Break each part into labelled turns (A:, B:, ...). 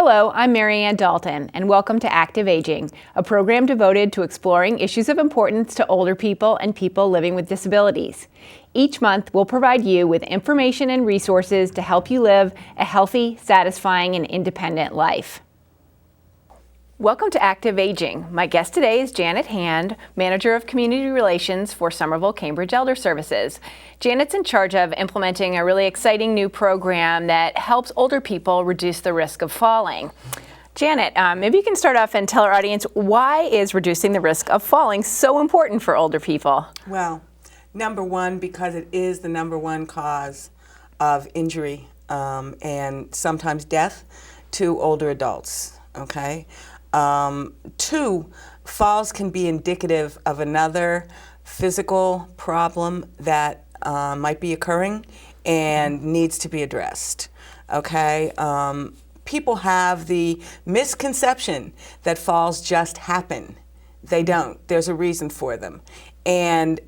A: Hello, I'm Mary Ann Dalton, and welcome to Active Aging, a program devoted to exploring issues of importance to older people and people living with disabilities. Each month, we'll provide you with information and resources to help you live a healthy, satisfying, and independent life. Welcome to Active Aging. My guest today is Janet Hand, Manager of Community Relations for Somerville Cambridge Elder Services. Janet's in charge of implementing a really exciting new program that helps older people reduce the risk of falling. Janet, maybe you can start off and tell our audience, why is reducing the risk of falling so important for older people?
B: Well, number one, because it is the number one cause of injury and sometimes death to older adults, okay? Two, falls can be indicative of another physical problem that might be occurring and needs to be addressed, okay? People have the misconception that falls just happen. They don't. There's a reason for them. And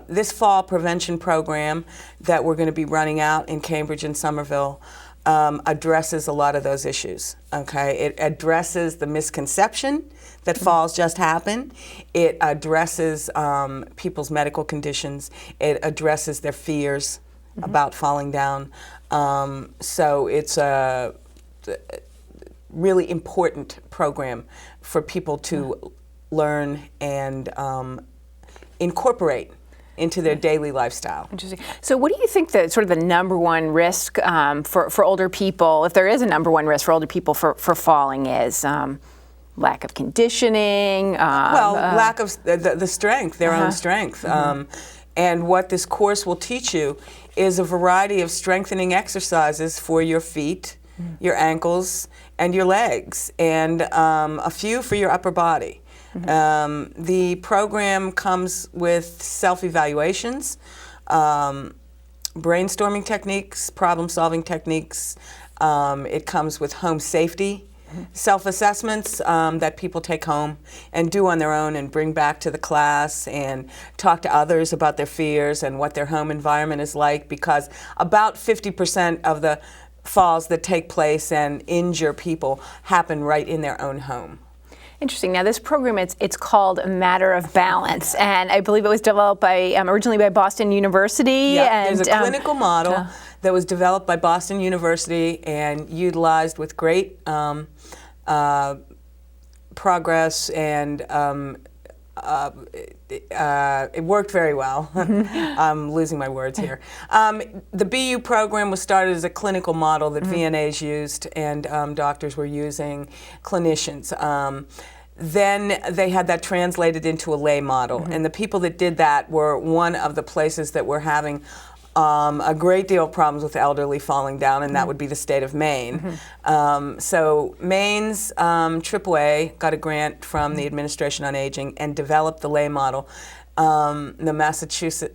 B: this fall prevention program that we're going to be running out in Cambridge and Somerville addresses a lot of those issues, okay? It addresses the misconception that falls just happen. It addresses people's medical conditions. It addresses their fears about falling down. So it's a really important program for people to learn and incorporate into their daily lifestyle.
A: Interesting. So what do you think the sort of the number one risk for older people, if there is a number one risk for older people for falling, is? Lack of conditioning?
B: Lack of the strength, their own strength. And what this course will teach you is a variety of strengthening exercises for your feet, your ankles, and your legs, and a few for your upper body. The program comes with self-evaluations, brainstorming techniques, problem-solving techniques. It comes with home safety, self-assessments that people take home and do on their own and bring back to the class and talk to others about their fears and what their home environment is like, because about 50% of the falls that take place and injure people happen right in their own home.
A: Interesting. Now, this program, it's called A Matter of Balance, and I believe it was developed by originally by Boston University.
B: Yeah,
A: and
B: there's a clinical model that was developed by Boston University and utilized with great progress, and it worked very well. I'm losing my words here. The BU program was started as a clinical model that VNAs used and doctors were using, clinicians. Then they had that translated into a lay model, and the people that did that were one of the places that were having a great deal of problems with elderly falling down, and that would be the state of Maine. So Maine's AAA got a grant from the Administration on Aging and developed the lay model. The Massachusetts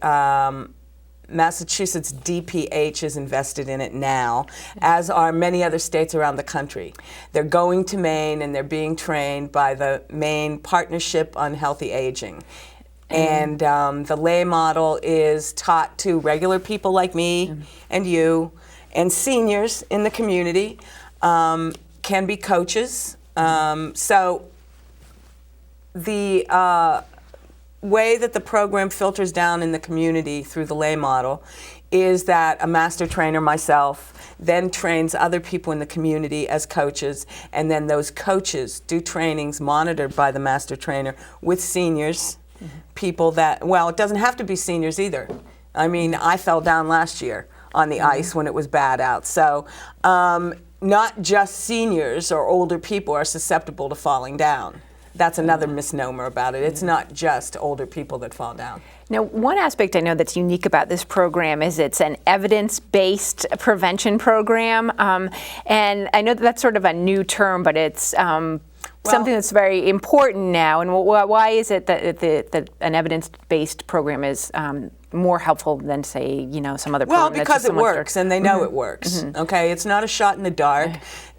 B: DPH is invested in it now, as are many other states around the country. They're going to Maine and they're being trained by the Maine Partnership on Healthy Aging. And the lay model is taught to regular people like me and you, and seniors in the community, can be coaches. So the way that the program filters down in the community through the lay model is that a master trainer, myself, then trains other people in the community as coaches, and then those coaches do trainings monitored by the master trainer with seniors. People that, well, it doesn't have to be seniors either. I mean, I fell down last year on the ice when it was bad out. So not just seniors or older people are susceptible to falling down. That's another misnomer about it. It's not just older people that fall down.
A: Now, one aspect I know that's unique about this program is it's an evidence-based prevention program. And I know that that's sort of a new term, but it's something that's very important now. And why is it that an evidence-based program is more helpful than, say, some other program?
B: Well, because it works, and they know it works. Okay, it's not a shot in the dark.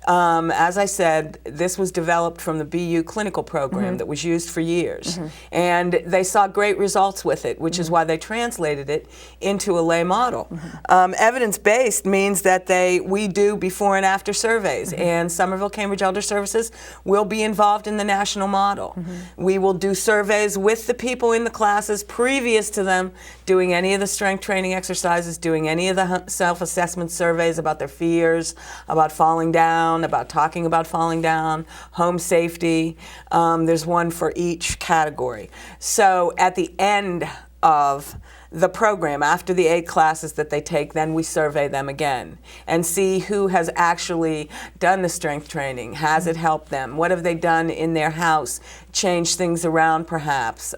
B: As I said, this was developed from the BU clinical program that was used for years. And they saw great results with it, which is why they translated it into a lay model. Evidence-based means that we do before and after surveys, and Somerville Cambridge Elder Services will be involved in the national model. We will do surveys with the people in the classes previous to them doing any of the strength training exercises, doing any of the self-assessment surveys about their fears, about falling down, about talking about falling down, home safety. There's one for each category. So at the end of the program, after the 8 classes that they take, then we survey them again and see who has actually done the strength training. Has it helped them? What have they done in their house? Change things around perhaps.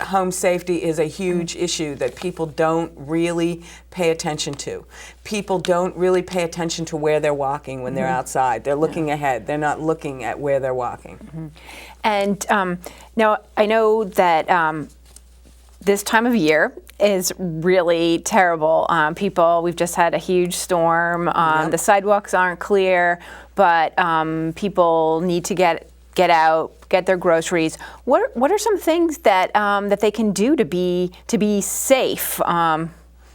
B: Home safety is a huge issue that people don't really pay attention to. People don't really pay attention to where they're walking when they're outside. They're looking ahead. They're not looking at where they're walking.
A: And now I know that this time of year is really terrible. We've just had a huge storm. The sidewalks aren't clear, but people need to get out, get their groceries. What are some things that that they can do to be safe?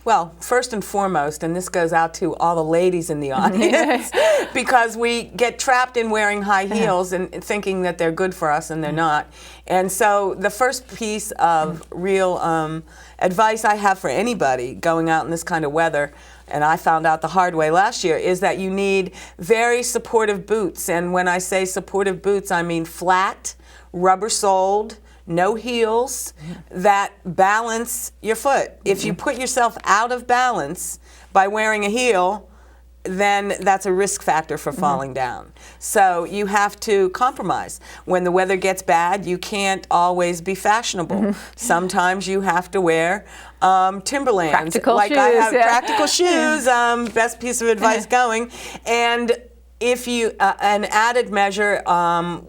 B: Well, first and foremost, and this goes out to all the ladies in the audience, because we get trapped in wearing high heels and thinking that they're good for us and they're not. And so the first piece of real advice I have for anybody going out in this kind of weather, and I found out the hard way last year, is that you need very supportive boots. And when I say supportive boots, I mean flat, rubber-soled, no heels, that balance your foot. If you put yourself out of balance by wearing a heel, then that's a risk factor for falling down. So you have to compromise. When the weather gets bad, you can't always be fashionable. Sometimes you have to wear Timberlands.
A: Practical shoes.
B: I have practical shoes, best piece of advice going. And if you, an added measure,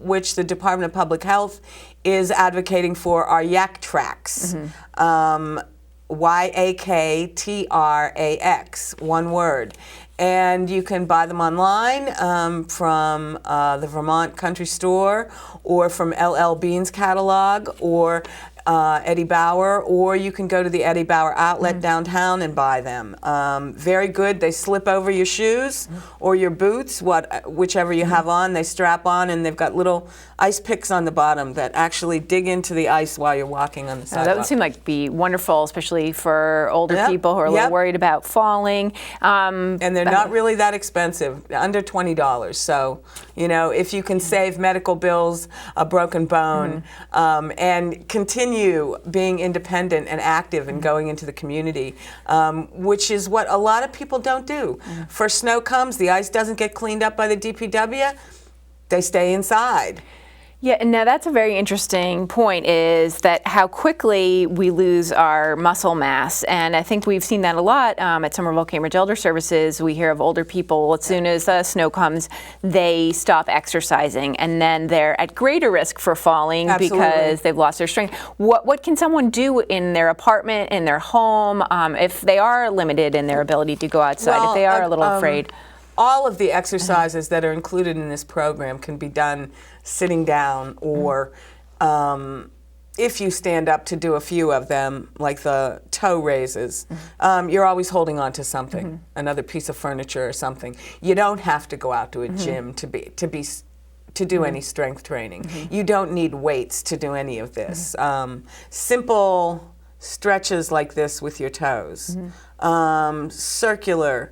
B: which the Department of Public Health is advocating for, are yak tracks. YAKTRAX, one word. And you can buy them online from the Vermont Country Store, or from LL Bean's catalog, or Eddie Bauer, or you can go to the Eddie Bauer outlet downtown and buy them. Very good. They slip over your shoes or your boots, whichever you have on. They strap on, and they've got little ice picks on the bottom that actually dig into the ice while you're walking on the sidewalk.
A: That would seem like be wonderful, especially for older people who are a little worried about falling.
B: And they're not really that expensive, under $20. So, you know, if you can save medical bills, a broken bone, and continue being independent and active and going into the community, which is what a lot of people don't do. First snow comes, the ice doesn't get cleaned up by the DPW, they stay inside.
A: Yeah, and now that's a very interesting point, is that how quickly we lose our muscle mass. And I think we've seen that a lot at Somerville Cambridge Elder Services. We hear of older people, as soon as snow comes, they stop exercising, and then they're at greater risk for falling because they've lost their strength. What can someone do in their apartment, in their home, if they are limited in their ability to go outside, if they are a little afraid?
B: All of the exercises that are included in this program can be done sitting down, or if you stand up to do a few of them, like the toe raises, you're always holding on to something, another piece of furniture or something. You don't have to go out to a gym to do any strength training. You don't need weights to do any of this. Simple stretches like this with your toes, circular,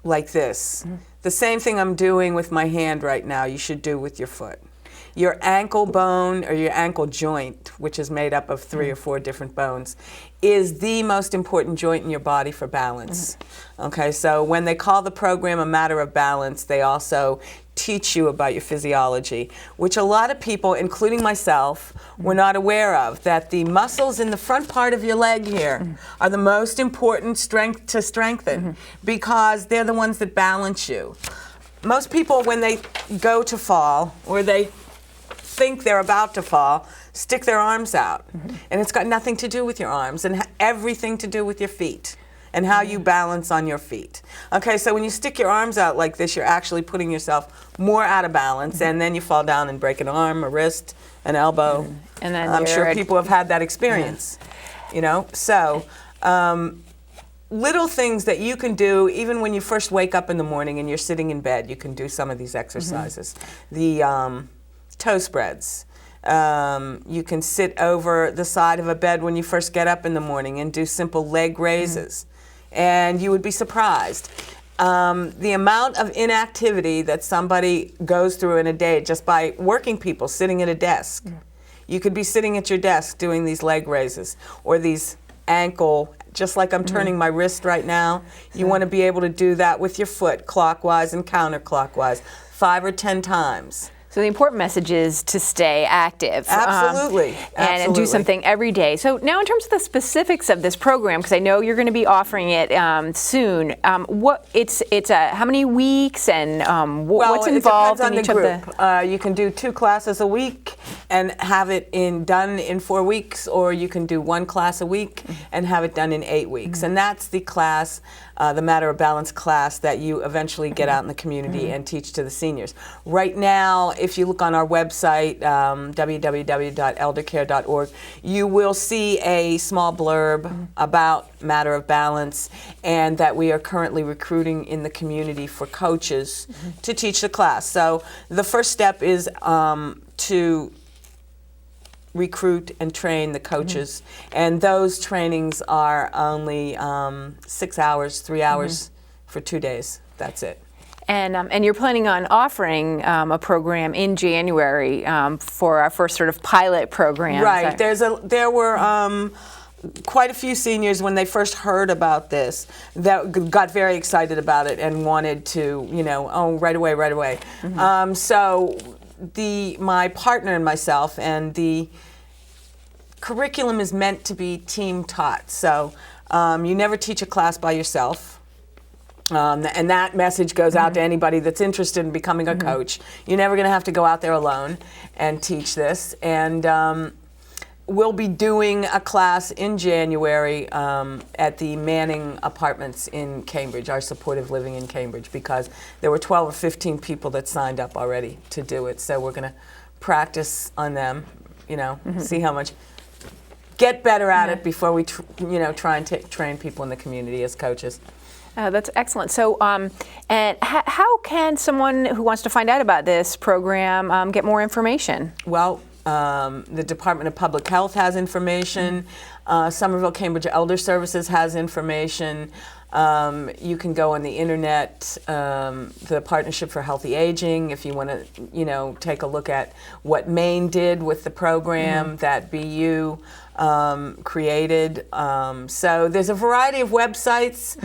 B: like this. The same thing I'm doing with my hand right now, you should do with your foot. Your ankle bone, or your ankle joint, which is made up of 3 or 4 different bones, is the most important joint in your body for balance. Okay, so when they call the program a matter of balance, they also teach you about your physiology, which a lot of people, including myself, were not aware of, that the muscles in the front part of your leg here are the most important strength to strengthen, because they're the ones that balance you. Most people, when they go to fall, or they think they're about to fall, stick their arms out. And it's got nothing to do with your arms, and everything to do with your feet. and how you balance on your feet. Okay, so when you stick your arms out like this, you're actually putting yourself more out of balance, and then you fall down and break an arm, a wrist, an elbow.
A: And then
B: I'm sure people have had that experience, you know. So little things that you can do even when you first wake up in the morning and you're sitting in bed, you can do some of these exercises. The toe spreads. You can sit over the side of a bed when you first get up in the morning and do simple leg raises. And you would be surprised. The amount of inactivity that somebody goes through in a day just by working people sitting at a desk. You could be sitting at your desk doing these leg raises or these ankle, just like I'm turning my wrist right now. You want to be able to do that with your foot clockwise and counterclockwise 5 or 10 times.
A: So the important message is to stay active.
B: Absolutely.
A: And do something every day. So now in terms of the specifics of this program, because I know you're going to be offering it soon, how many weeks and what's involved in each of the...
B: You can do 2 classes a week and have it done in 4 weeks, or you can do 1 class a week and have it done in 8 weeks. And that's the class, the Matter of Balance class, that you eventually get out in the community and teach to the seniors. Right now, if you look on our website, www.eldercare.org, you will see a small blurb about Matter of Balance, and that we are currently recruiting in the community for coaches to teach the class. So the first step is to recruit and train the coaches, and those trainings are only 6 hours, 3 hours for 2 days. That's it.
A: And you're planning on offering a program in January for our first sort of pilot program.
B: Right. There were quite a few seniors when they first heard about this that got very excited about it and wanted to, right away. So my partner and myself, and the curriculum is meant to be team taught. So you never teach a class by yourself. And that message goes out to anybody that's interested in becoming a coach. You're never going to have to go out there alone and teach this. And we'll be doing a class in January at the Manning Apartments in Cambridge, our supportive living in Cambridge, because there were 12 or 15 people that signed up already to do it. So we're going to practice on them, see how much, get better at it before we try and train people in the community as coaches.
A: That's excellent. So, and how can someone who wants to find out about this program get more information?
B: Well, the Department of Public Health has information. Somerville Cambridge Elder Services has information. You can go on the internet, the Partnership for Healthy Aging, if you want to, take a look at what Maine did with the program that BU created. So there's a variety of websites.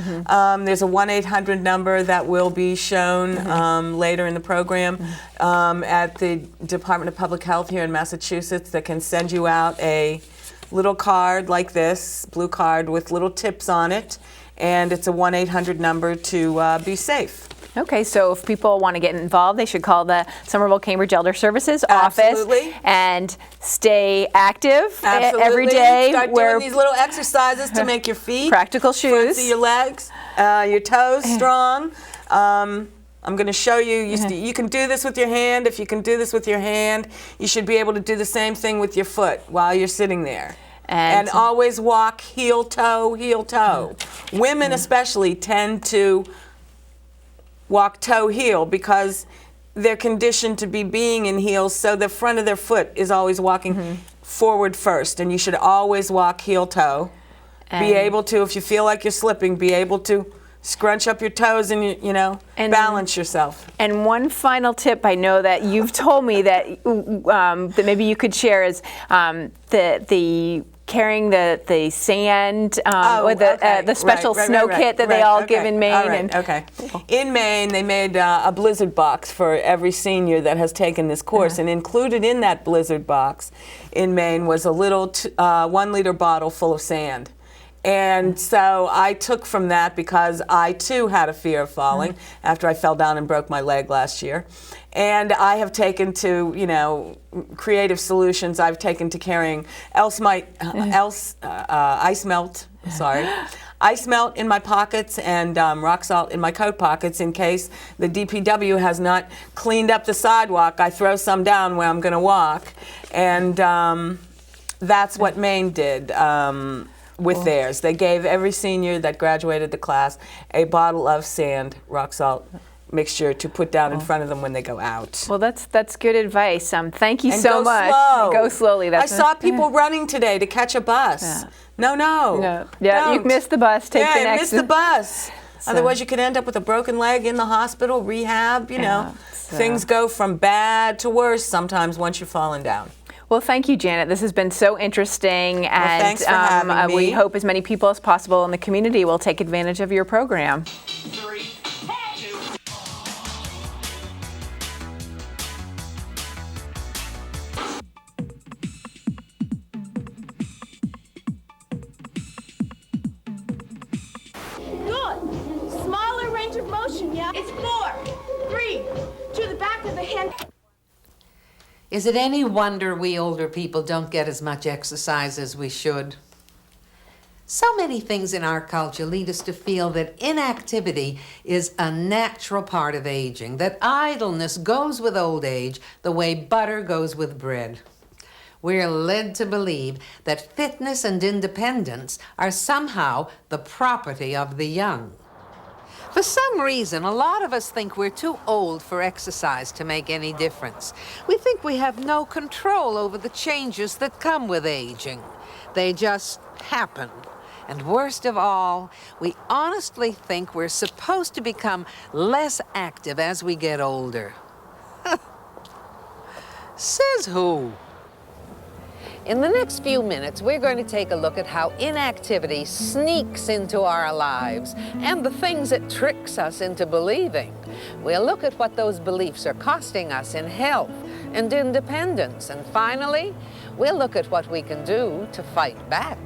B: There's a 1-800 number that will be shown later in the program at the Department of Public Health here in Massachusetts that can send you out a little card like this, blue card with little tips on it. And it's a 1-800 number to be safe.
A: Okay, so if people want to get involved, they should call the Somerville Cambridge Elder Services office and stay active every day.
B: Start doing these little exercises to make your feet,
A: practical shoes,
B: fronts of your legs, your toes strong. I'm going to show you. You can do this with your hand. If you can do this with your hand, you should be able to do the same thing with your foot while you're sitting there. And always walk heel toe, heel toe. Women especially tend to walk toe heel because they're conditioned to be being in heels, so the front of their foot is always walking forward first, and you should always walk heel toe. Be able to, if you feel like you're slipping, be able to scrunch up your toes and balance yourself. And
A: one final tip I know that you've told me that maybe you could share is the carrying the sand or the special snow kit that they all give in Maine.
B: In Maine, they made a blizzard box for every senior that has taken this course, and included in that blizzard box in Maine was a little 1-liter bottle full of sand. And so I took from that because I too had a fear of falling after I fell down and broke my leg last year. And I have taken to, creative solutions. I've taken to carrying ice melt, ice melt in my pockets and rock salt in my coat pockets in case the DPW has not cleaned up the sidewalk. I throw some down where I'm going to walk. And that's what Maine did with theirs. They gave every senior that graduated the class a bottle of sand, rock salt mixture to put down in front of them when they go out.
A: Well, that's good advice. Thank you
B: And
A: so
B: go
A: much.
B: slow.
A: Go slowly.
B: I saw people running today to catch a bus.
A: Yeah.
B: No.
A: Yeah, you
B: don't.
A: missed the bus. Take the next.
B: Miss the bus.
A: So-
B: Otherwise, you could end up with a broken leg in the hospital, rehab. You know, things go from bad to worse sometimes once you've fallen down.
A: Well, thank you, Janet. This has been so interesting, and
B: thanks for having me.
A: we hope as many people as possible in the community will take advantage of your program.
C: 3, 2.
D: Good. Smaller range of motion, yeah? It's 4, 3, to the back of the hand.
E: Is it any wonder we older people don't get as much exercise as we should? So many things in our culture lead us to feel that inactivity is a natural part of aging, that idleness goes with old age the way butter goes with bread. We're led to believe that fitness and independence are somehow the property of the young. For some reason, a lot of us think we're too old for exercise to make any difference. We think we have no control over the changes that come with aging. They just happen. And worst of all, we honestly think we're supposed to become less active as we get older. Says who? In the next few minutes, we're going to take a look at how inactivity sneaks into our lives and the things it tricks us into believing. We'll look at what those beliefs are costing us in health and independence. And finally, we'll look at what we can do to fight back.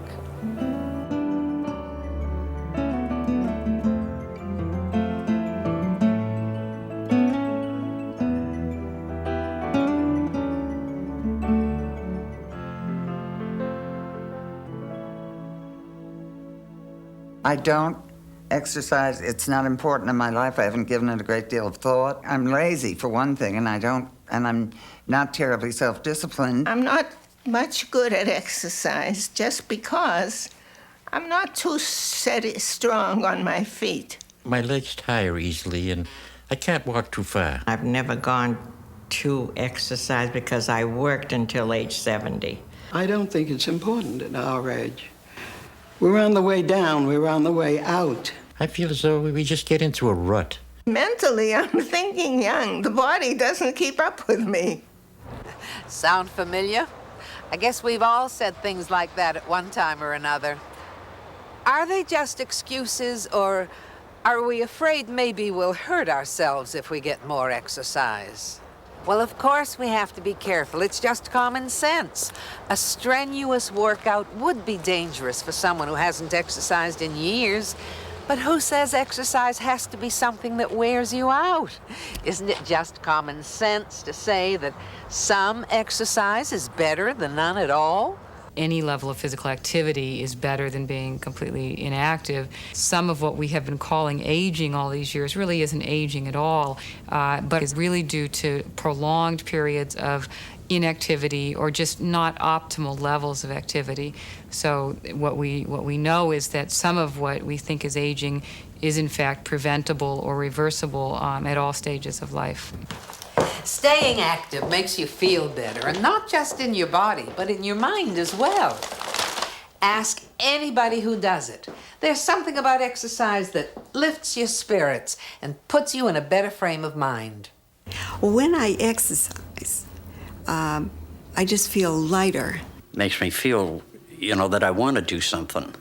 F: I don't exercise. It's not important in my life. I haven't given it a great deal of thought. I'm lazy, for one thing, and I'm not terribly self-disciplined.
G: I'm not much good at exercise just because I'm not too strong on my feet.
H: My legs tire easily, and I can't walk too far.
I: I've never gone to exercise because I worked until age 70.
J: I don't think it's important at our age. We're on the way down, we're on the way out.
H: I feel as though we just get into a rut.
G: Mentally, I'm thinking young. The body doesn't keep up with me.
E: Sound familiar? I guess we've all said things like that at one time or another. Are they just excuses, or are we afraid maybe we'll hurt ourselves if we get more exercise? Well, of course we have to be careful. It's just common sense. A strenuous workout would be dangerous for someone who hasn't exercised in years. But who says exercise has to be something that wears you out? Isn't it just common sense to say that some exercise is better than none at all?
K: Any level of physical activity is better than being completely inactive. Some of what we have been calling aging all these years really isn't aging at all, but is really due to prolonged periods of inactivity or just not optimal levels of activity. So what we know is that some of what we think is aging is in fact preventable or reversible at all stages of life.
E: Staying active makes you feel better, and not just in your body, but in your mind as well. Ask anybody who does it. There's something about exercise that lifts your spirits and puts you in a better frame of mind.
L: When I exercise, I just feel lighter.
M: Makes me feel, that I want to do something.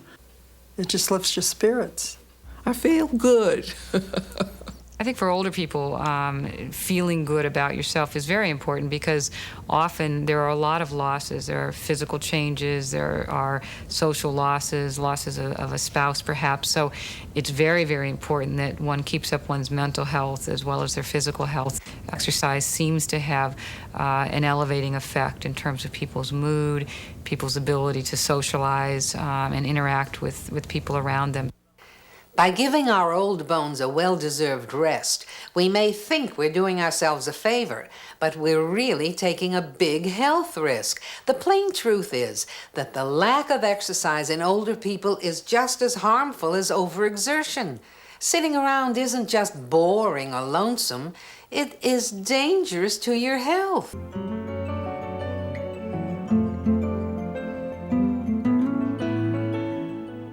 J: It just lifts your spirits. I feel good.
K: I think for older people, feeling good about yourself is very important because often there are a lot of losses. There are physical changes, there are social losses of a spouse perhaps. So it's very, very important that one keeps up one's mental health as well as their physical health. Exercise seems to have an elevating effect in terms of people's mood, people's ability to socialize and interact with people around them.
E: By giving our old bones a well-deserved rest, we may think we're doing ourselves a favor, but we're really taking a big health risk. The plain truth is that the lack of exercise in older people is just as harmful as overexertion. Sitting around isn't just boring or lonesome, it is dangerous to your health.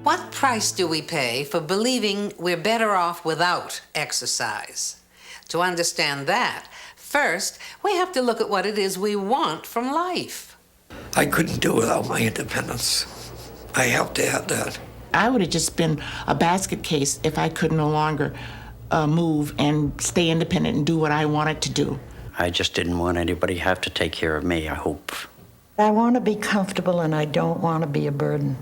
E: What price do we pay for believing we're better off without exercise? To understand that, first, we have to look at what it is we want from life.
N: I couldn't do without my independence. I have to have that.
O: I would have just been a basket case if I could no longer move and stay independent and do what I wanted to do.
M: I just didn't want anybody to have to take care of me, I hope.
I: I want to be comfortable and I don't want to be a burden.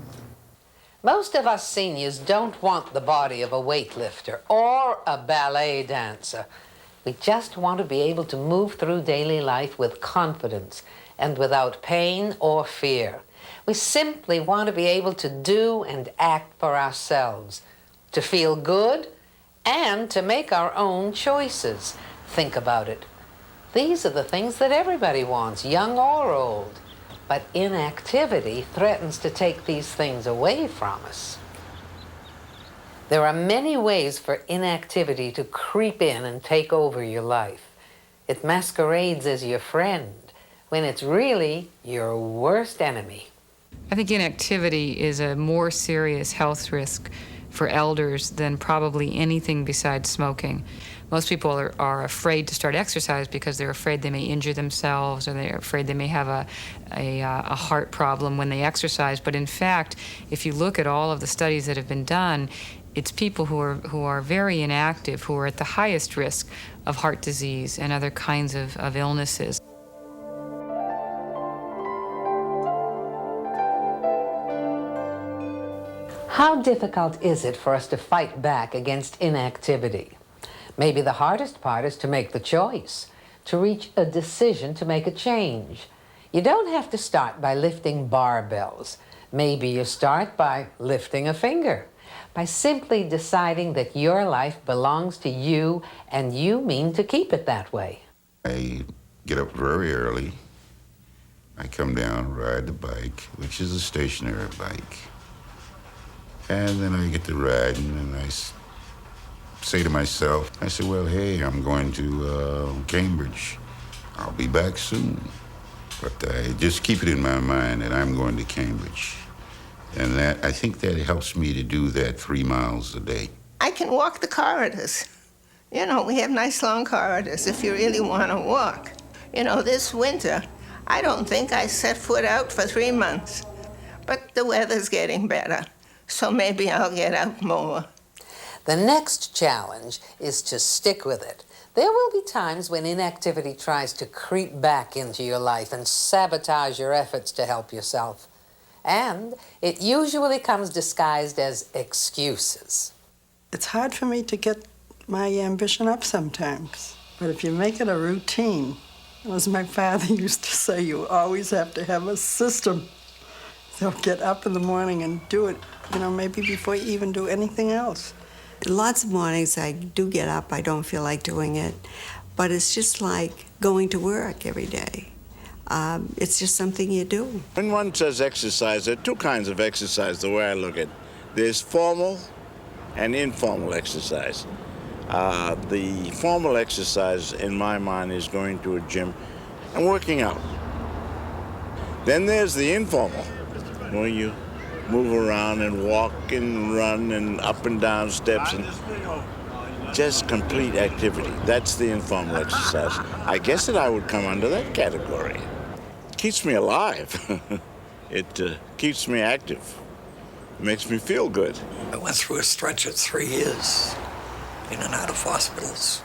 E: Most of us seniors don't want the body of a weightlifter or a ballet dancer. We just want to be able to move through daily life with confidence and without pain or fear. We simply want to be able to do and act for ourselves, to feel good, and to make our own choices. Think about it. These are the things that everybody wants, young or old. But inactivity threatens to take these things away from us. There are many ways for inactivity to creep in and take over your life. It masquerades as your friend when it's really your worst enemy.
K: I think inactivity is a more serious health risk for elders than probably anything besides smoking. Most people are afraid to start exercise because they're afraid they may injure themselves or they're afraid they may have a heart problem when they exercise. But in fact, if you look at all of the studies that have been done, it's people who are very inactive who are at the highest risk of heart disease and other kinds of illnesses.
E: How difficult is it for us to fight back against inactivity? Maybe the hardest part is to make the choice, to reach a decision to make a change. You don't have to start by lifting barbells. Maybe you start by lifting a finger, by simply deciding that your life belongs to you and you mean to keep it that way.
P: I get up very early. I come down, ride the bike, which is a stationary bike. And then I get to riding, and I say to myself, I say, well, hey, I'm going to Cambridge. I'll be back soon. But I just keep it in my mind that I'm going to Cambridge. And I think that helps me to do that 3 miles a day.
G: I can walk the corridors. You know, we have nice long corridors if you really want to walk. You know, this winter, I don't think I set foot out for 3 months. But the weather's getting better, so maybe I'll get out more.
E: The next challenge is to stick with it. There will be times when inactivity tries to creep back into your life and sabotage your efforts to help yourself. And it usually comes disguised as excuses.
J: It's hard for me to get my ambition up sometimes. But if you make it a routine, as my father used to say, you always have to have a system. So get up in the morning and do it, you know, maybe before you even do anything else.
L: Lots of mornings I do get up, I don't feel like doing it, but it's just like going to work every day. It's just something you do.
Q: When one says exercise, there are two kinds of exercise, the way I look at it. There's formal and informal exercise. The formal exercise, in my mind, is going to a gym and working out. Then there's the informal, where you move around and walk and run and up and down steps and just complete activity. That's the informal exercise. I guess that I would come under that category. It keeps me alive. It keeps me active. It makes me feel good.
N: I went through a stretch of 3 years in and out of hospitals.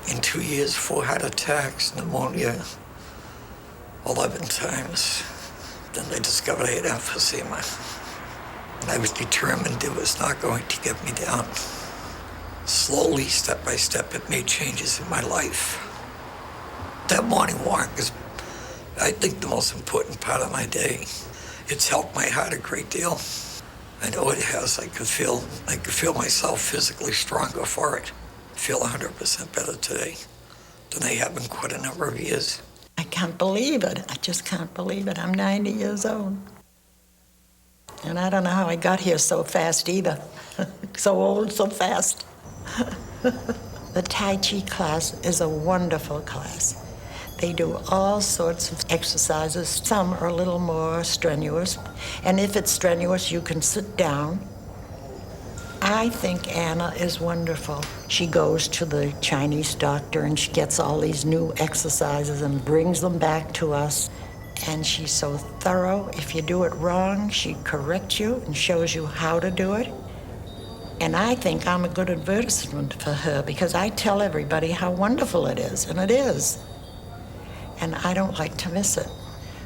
N: In 2 years, 4 heart attacks, pneumonia, 11 times. Then they discovered I had emphysema. And I was determined it was not going to get me down. Slowly, step by step, it made changes in my life. That morning walk is, I think, the most important part of my day. It's helped my heart a great deal. I know it has. I could feel myself physically stronger for it. I feel 100% better today than I have in quite a number of years.
I: I can't believe it. I just can't believe it. I'm 90 years old. And I don't know how I got here so fast either. So old, so fast. The Tai Chi class is a wonderful class. They do all sorts of exercises. Some are a little more strenuous. And if it's strenuous, you can sit down. I think Anna is wonderful. She goes to the Chinese doctor and she gets all these new exercises and brings them back to us. And she's so thorough. If you do it wrong, she corrects you and shows you how to do it. And I think I'm a good advertisement for her because I tell everybody how wonderful it is, and it is. And I don't like to miss it.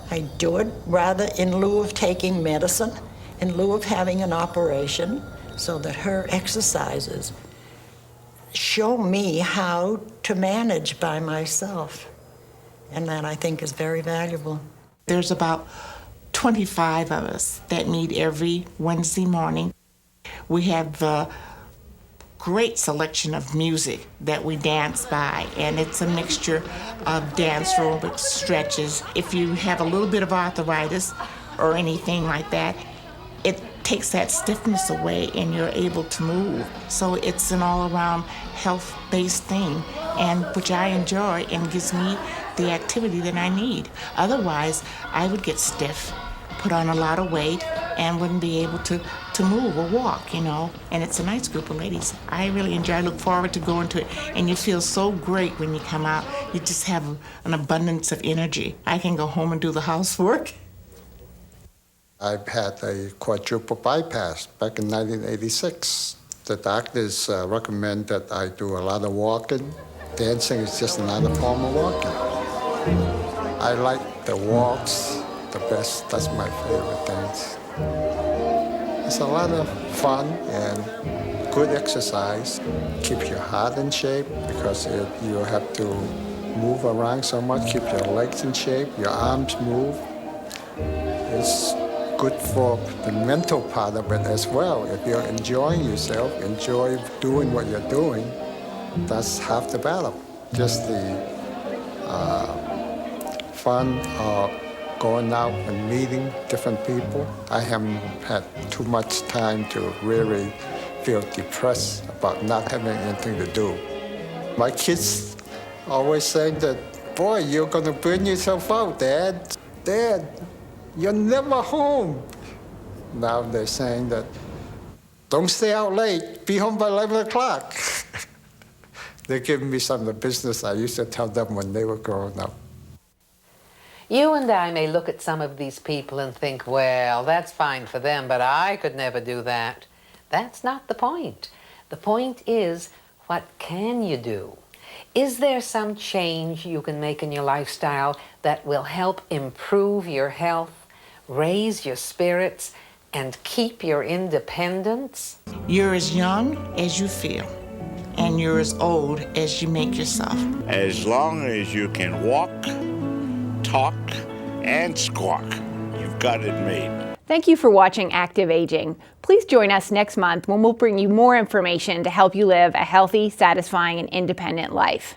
I: I do it rather in lieu of taking medicine, in lieu of having an operation, so that her exercises show me how to manage by myself. And that I think is very valuable.
O: There's about 25 of us that meet every Wednesday morning. We have a great selection of music that we dance by, and it's a mixture of dance aerobics, stretches. If you have a little bit of arthritis or anything like that, it takes that stiffness away and you're able to move. So it's an all-around health-based thing, and which I enjoy and gives me the activity that I need. Otherwise, I would get stiff, put on a lot of weight, and wouldn't be able to move or walk, you know. And it's a nice group of ladies. I really enjoy. I look forward to going to it. And you feel so great when you come out. You just have an abundance of energy. I can go home and do the housework.
R: I've had a quadruple bypass back in 1986. The doctors recommend that I do a lot of walking. Dancing is just another form of walking. I like the walks the best. That's my favorite dance. It's a lot of fun and good exercise. Keep your heart in shape because you have to move around so much. Keep your legs in shape, your arms move. It's good for the mental part of it as well. If you're enjoying yourself, enjoy doing what you're doing, that's half the battle. Just the fun of going out and meeting different people. I haven't had too much time to really feel depressed about not having anything to do. My kids always say that, boy, you're gonna burn yourself out, Dad. Dad, you're never home. Now they're saying that, don't stay out late, be home by 11 o'clock. They're giving me some of the business I used to tell them when they were growing up.
E: You and I may look at some of these people and think, well, that's fine for them, but I could never do that. That's not the point. The point is, what can you do? Is there some change you can make in your lifestyle that will help improve your health, raise your spirits, and keep your independence?
O: You're as young as you feel, and you're as old as you make yourself.
Q: As long as you can walk, talk, and squawk, you've got it made.
A: Thank you for watching Active Aging. Please join us next month when we'll bring you more information to help you live a healthy, satisfying, and independent life.